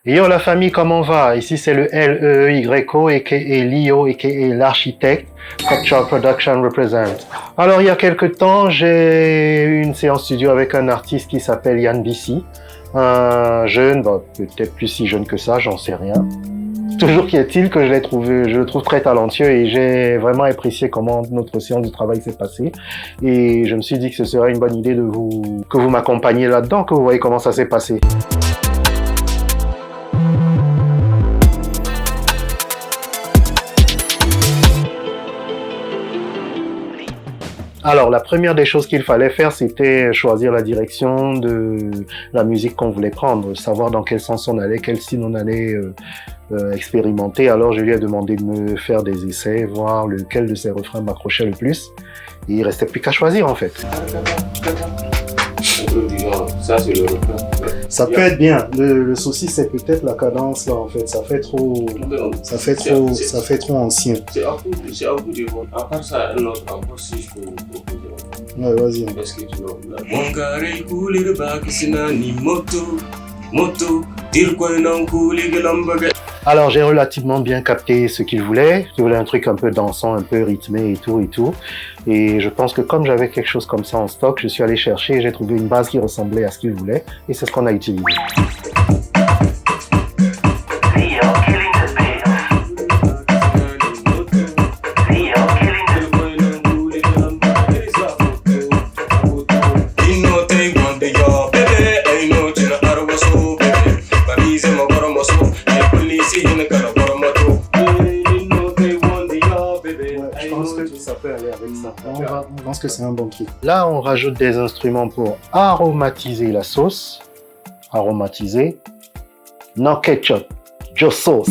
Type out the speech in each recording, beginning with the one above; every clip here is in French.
Yo la famille, comment va? Ici c'est le LEYO aka Lio aka l'architecte. Culture Production represent. Alors il y a quelque temps, j'ai eu une séance studio avec un artiste qui s'appelle Yann BC. Un jeune, peut-être plus si jeune que ça, j'en sais rien. Toujours qu'est-il que je le trouve très talentueux et j'ai vraiment apprécié comment notre séance de travail s'est passée. Et je me suis dit que ce serait une bonne idée que vous m'accompagniez là-dedans, que vous voyez comment ça s'est passé. Alors, la première des choses qu'il fallait faire, c'était choisir la direction de la musique qu'on voulait prendre, savoir dans quel sens on allait, quel style on allait expérimenter. Alors, je lui ai demandé de me faire des essais, voir lequel de ses refrains m'accrochait le plus. Et il restait plus qu'à choisir, en fait. Ça, c'est le refrain. Ça peut être bien. Le souci, c'est peut-être la cadence, là, en fait. Ça fait trop ancien. C'est à vous de voir. À part ça, un autre encore, si je peux vous proposer. Ouais, vas-y. Est-ce que tu l'as? Mon carré coulé le bac, c'est ni moto, dire quoi non coulé de l'ambaga. Alors, j'ai relativement bien capté ce qu'il voulait. Il voulait un truc un peu dansant, un peu rythmé et tout. Et je pense que comme j'avais quelque chose comme ça en stock, je suis allé chercher et j'ai trouvé une base qui ressemblait à ce qu'il voulait. Et c'est ce qu'on a utilisé. Je pense que c'est un bon truc. Là, on rajoute des instruments pour aromatiser la sauce. Aromatiser. No ketchup, just sauce.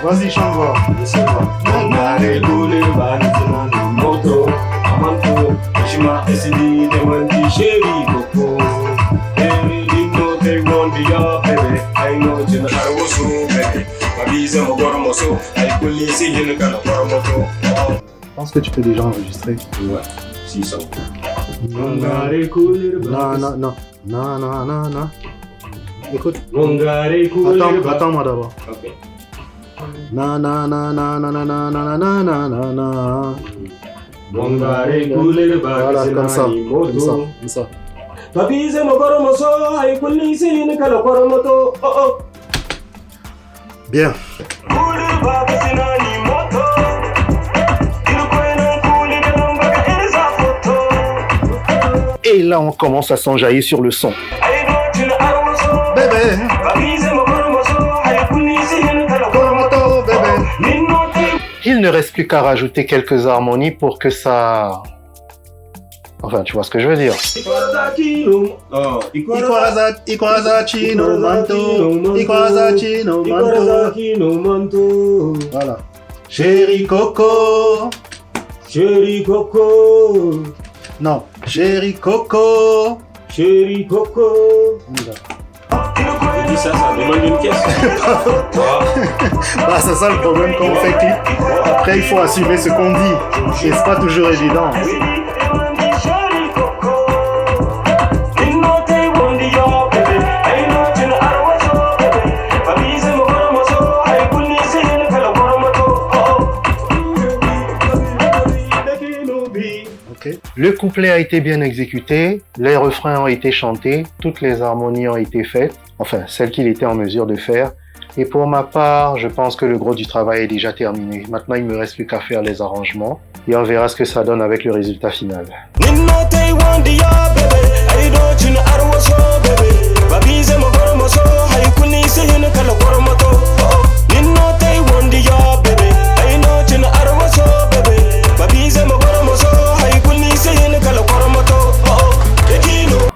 Vas-y, chante voir. Je pense que tu peux déjà enregistrer. Ouais, si ça. Non. Écoute. Attends-moi d'abord. Ok. Na. Voilà, comme ça. Bien. Et là, on commence à s'enjailler sur le son. Bébé. Il ne reste plus qu'à rajouter quelques harmonies pour que ça... Enfin, tu vois ce que je veux dire. Voilà. Chéri Coco. Non, Chéri Coco. Ça demande une pièce. C'est ça le problème quand on fait clip. Après, il faut assumer ce qu'on dit. Et c'est pas toujours évident. Okay. Le couplet a été bien exécuté, les refrains ont été chantés, toutes les harmonies ont été faites, enfin celles qu'il était en mesure de faire. Et pour ma part, je pense que le gros du travail est déjà terminé. Maintenant, il ne me reste plus qu'à faire les arrangements et on verra ce que ça donne avec le résultat final.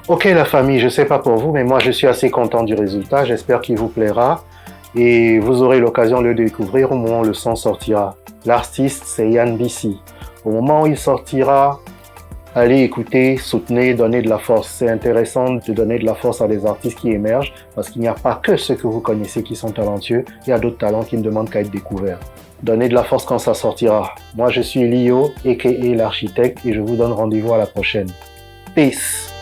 Ok, Ok la famille, je sais pas pour vous, mais moi je suis assez content du résultat. J'espère qu'il vous plaira et vous aurez l'occasion de le découvrir au moment où le son sortira. L'artiste, c'est Yann BC. Au moment où il sortira, allez écouter, soutenez, donnez de la force. C'est intéressant de donner de la force à des artistes qui émergent parce qu'il n'y a pas que ceux que vous connaissez qui sont talentueux. Il y a d'autres talents qui ne demandent qu'à être découverts. Donnez de la force quand ça sortira. Moi, je suis Lio, a.k.a. l'architecte, et je vous donne rendez-vous à la prochaine. Peace!